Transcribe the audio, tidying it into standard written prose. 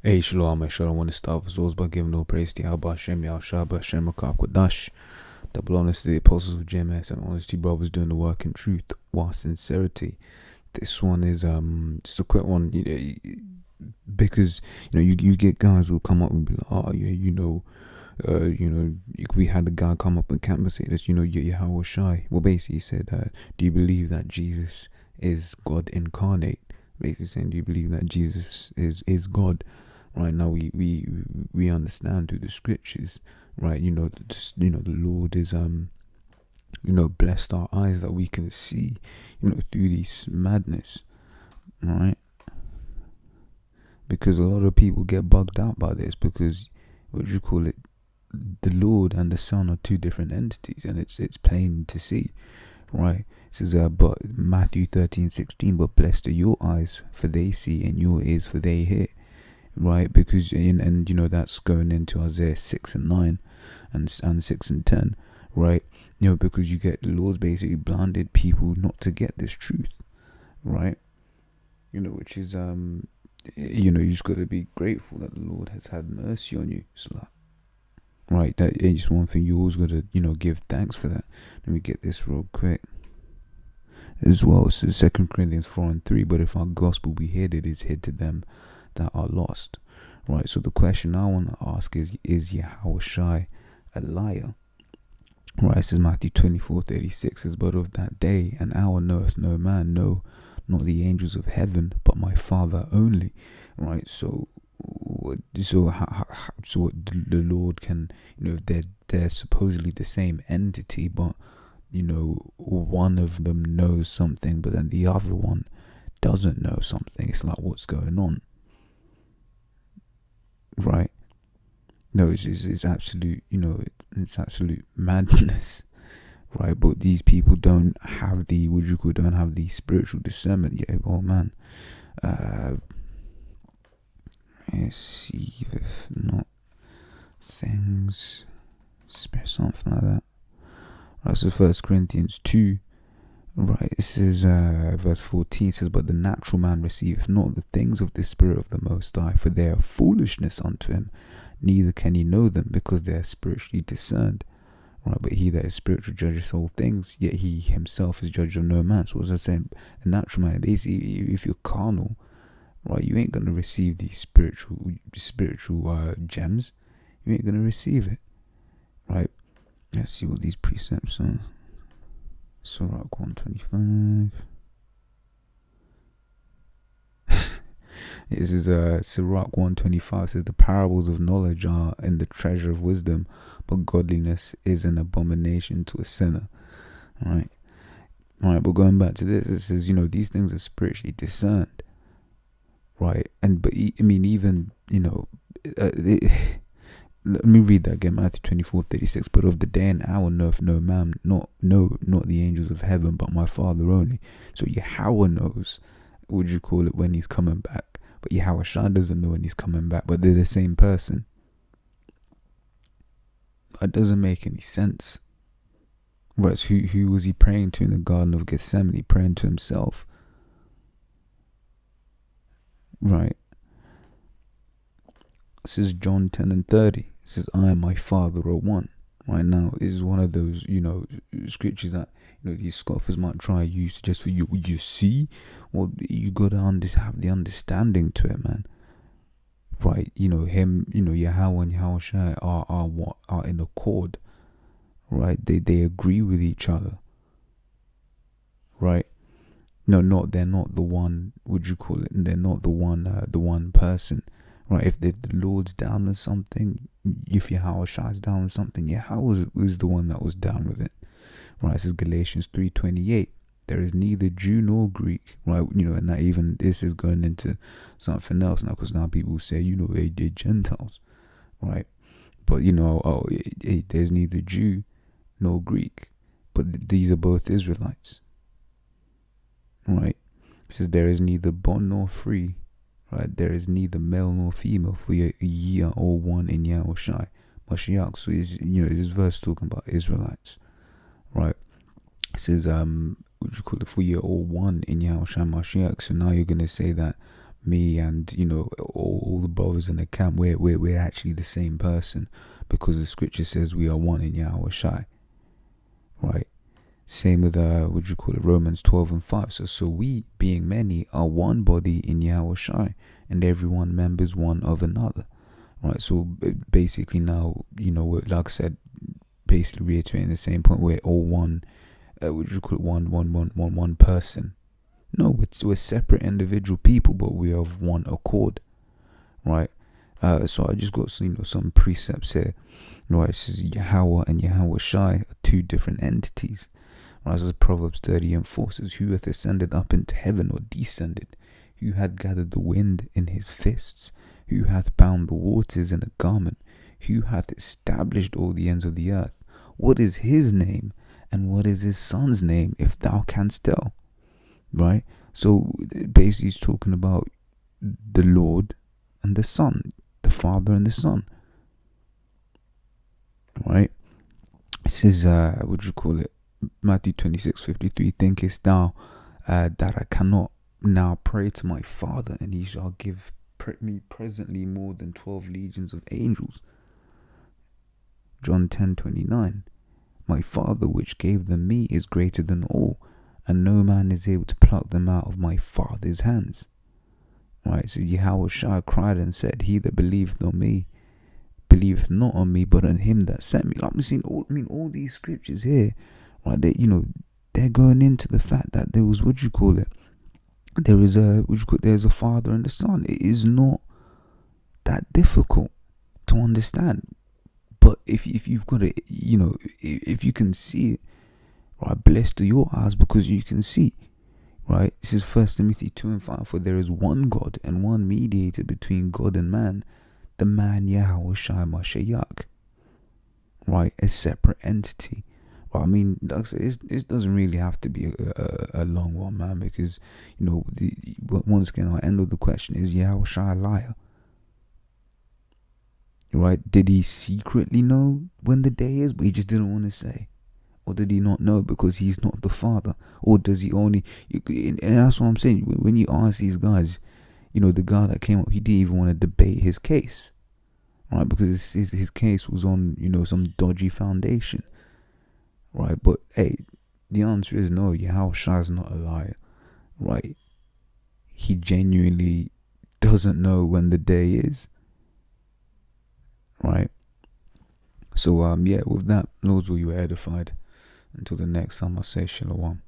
Hey, Shalom, I want to start with those by giving all praise to Yahawashi A Liar, double honors to the apostles of GMS and honesty brothers doing the work in truth while sincerity. This one is just a quick one, because you get guys who come up and be like, oh yeah, we had a guy come up on campus and say this, Yahawashi. Well, basically he said, do you believe that Jesus is God incarnate? Basically saying, do you believe that Jesus is God? Right now, we understand through the scriptures, right? The Lord is blessed our eyes that we can see, through this madness, right? Because a lot of people get bugged out by this because the Lord and the Son are two different entities, and it's plain to see, right? It says, but Matthew 13:16, but blessed are your eyes, for they see, and your ears, for they hear. Right, because that's going into Isaiah 6:9 and 6:10, right? Because you get the Lord's basically blinded people not to get this truth, right? Which is you just got to be grateful that the Lord has had mercy on you. So right, that is one thing you always got to give thanks for that. Let me get this real quick. As well, it says 2 Corinthians 4:3, but if our gospel be hid, it is hid to them that are lost. Right, so the question I want to ask is Yahawashi a liar? Right, it says Matthew 24:36 says, but of that day and hour knoweth no man, no, not the angels of heaven, but my Father only. Right, so the Lord can, if they're supposedly the same entity, but one of them knows something, but then the other one doesn't know something. It's like, what's going on? Right? No, it's absolute, it's absolute madness, right? But these people don't have don't have the spiritual discernment yet. Oh man, let's see if not things, something like that. Right, so 1 Corinthians 2, right, this is verse 14, says, but the natural man receiveth not the things of the Spirit of the Most High, for they are foolishness unto him, neither can he know them, because they are spiritually discerned. Right, but he that is spiritual judges all things, yet he himself is judge of no man. So as I said, a natural man, basically, if you're carnal, right, you ain't gonna receive these spiritual gems. You ain't gonna receive it, right? Let's see what these precepts are. Sirach 125. This is Sirach 125 says, the parables of knowledge are in the treasure of wisdom, but godliness is an abomination to a sinner. Alright, but going back to this, it says, these things are spiritually discerned, right? But even let me read that again. Matthew 24:36. But of the day and hour knoweth no man, not the angels of heaven, but my Father only. So Yahweh knows, when he's coming back. But Yahawashi doesn't know when he's coming back. But they're the same person. That doesn't make any sense. Right, so who was he praying to in the Garden of Gethsemane? Praying to himself. Right. This is John 10:30. It says, I and my Father are one. Right now, this is one of those, scriptures that, these scoffers might try to use just for you. You see? Well, you got to have the understanding to it, man. Right? Him, Yahweh and Yahawashi are in accord. Right? They agree with each other. Right? No, they're not the one, they're not the one person. Right, if the Lord's down with something, if Yahawashi is down with something, Yahweh was the one that was down with it. Right, this is Galatians 3:28. There is neither Jew nor Greek, right? And that even this is going into something else now, because now people say, they're Gentiles, right? But there's neither Jew nor Greek, but these are both Israelites, right? It says there is neither bond nor free. Right, there is neither male nor female, for ye are all one in Yahawashi. Mashiach. So this verse talking about Israelites, right? It says for ye are all one in Yahawashi Mashiach. So now you're gonna say that me and all the brothers in the camp, we're actually the same person, because the scripture says we are one in Yahawashi, right? Same with Romans 12:5. So we, being many, are one body in Yahawashi, and everyone members one of another, right? So basically now, like I said, basically reiterating the same point, we're all one. One person. No, we're separate individual people, but we are of one accord, right? So I just got some precepts here, right? It says Yahweh and Yahawashi are two different entities. Right? As Proverbs 30:4 says, who hath ascended up into heaven, or descended? Who hath gathered the wind in his fists? Who hath bound the waters in a garment? Who hath established all the ends of the earth? What is his name? And what is his son's name, if thou canst tell? Right? So basically he's talking about the Lord and the Son, the Father and the Son. Right? It says, Matthew 26:53, thinkest thou that I cannot now pray to my Father, and he shall give me presently more than 12 legions of angels? John 10:29, my Father which gave them me is greater than all, and no man is able to pluck them out of my Father's hands. Right, so Yahawashi cried and said, he that believeth on me, believeth not on me, but on him that sent me. Like, all these scriptures here, right, they're going into the fact that there was, there is there's a Father and a Son. It is not that difficult to understand. But if you've got it, if you can see it, right, blessed are your eyes because you can see, right? This is 1 Timothy 2:5. For there is one God and one mediator between God and man, the man Yahawashi Mashiach, right? A separate entity. Well, like I said, it doesn't really have to be a long one, man, because once again, our end of the question is Yahawashi a liar? Right? Did he secretly know when the day is, but he just didn't want to say? Or did he not know because he's not the Father? Or does he only... And that's what I'm saying. When you ask these guys, the guy that came up, he didn't even want to debate his case. Right? Because his case was on, some dodgy foundation. Right? But, hey, the answer is no. Yahawashi is not a liar. Right? He genuinely doesn't know when the day is. Right? So, with that, Lords, will you edified? Until the next time, I say Shalom.